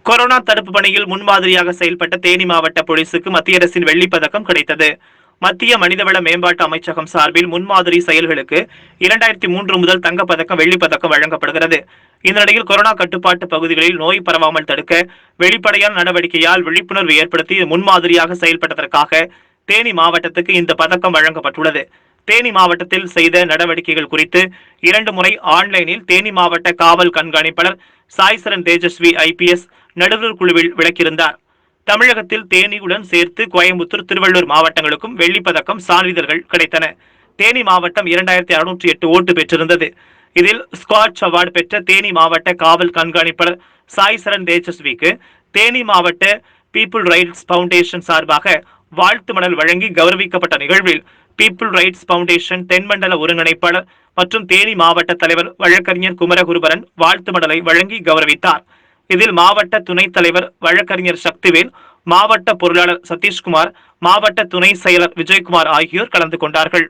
Corona தடுப்பு பணியில் முன்மாதிரியாக செயல்பட்ட தேனி மாவட்ட போலீசுக்கு மத்திய அரசின் வெள்ளிப் பதக்கம் கிடைத்தது. மத்திய மனிதவள மேம்பாட்டு அமைச்சகம் சார்பில் முன்மாதிரி செயல்களுக்கு 2003 முதல் தங்கப்பதக்கம், வெள்ளிப் பதக்கம் வழங்கப்படுகிறது. இந்த நிலையில் கொரோனா கட்டுப்பாட்டு பகுதிகளில் நோய் பரவாமல் தடுக்க வெளிப்படையான நடவடிக்கையால் விழிப்புணர்வு ஏற்படுத்தி முன்மாதிரியாக செயல்பட்டதற்காக தேனி மாவட்டத்துக்கு இந்த பதக்கம் வழங்கப்பட்டுள்ளது. தேனி மாவட்டத்தில் செய்த நடவடிக்கைகள் குறித்து 2 முறை ஆன்லைனில் தேனி மாவட்ட காவல் கண்காணிப்பாளர் சாய்சரன் தேஜஸ்வி IPS நடுவர் குழுவில் விளக்கியிருந்தார். தமிழகத்தில் தேனியுடன் சேர்த்து கோயம்புத்தூர், திருவள்ளூர் மாவட்டங்களுக்கும் வெள்ளிப் பதக்கம், சான்றிதழ்கள் கிடைத்தன. தேனி மாவட்டம் 2608 ஓட்டு பெற்றிருந்தது. இதில் ஸ்காட்ச் அவார்டு பெற்ற தேனி மாவட்ட காவல் கண்காணிப்பாளர் சாய்சரன் தேஜஸ்விக்கு தேனி மாவட்ட பீப்புள் ரைட்ஸ் பவுண்டேஷன் சார்பாக வாழ்த்து மடல் வழங்கி கௌரவிக்கப்பட்ட நிகழ்வில் பீப்புள் ரைட்ஸ் பவுண்டேஷன் தென்மண்டல ஒருங்கிணைப்பாளர் மற்றும் தேனி மாவட்ட தலைவர் வழக்கறிஞர் குமரகுருபரன் வாழ்த்து மடலை வழங்கி கௌரவித்தார். இதில் மாவட்ட துணைத் தலைவர் வழக்கறிஞர் சக்திவேல், மாவட்ட பொருளாளர் சதீஷ்குமார், மாவட்ட துணை செயலர் விஜயகுமார் ஆகியோர் கலந்து கொண்டார்கள்.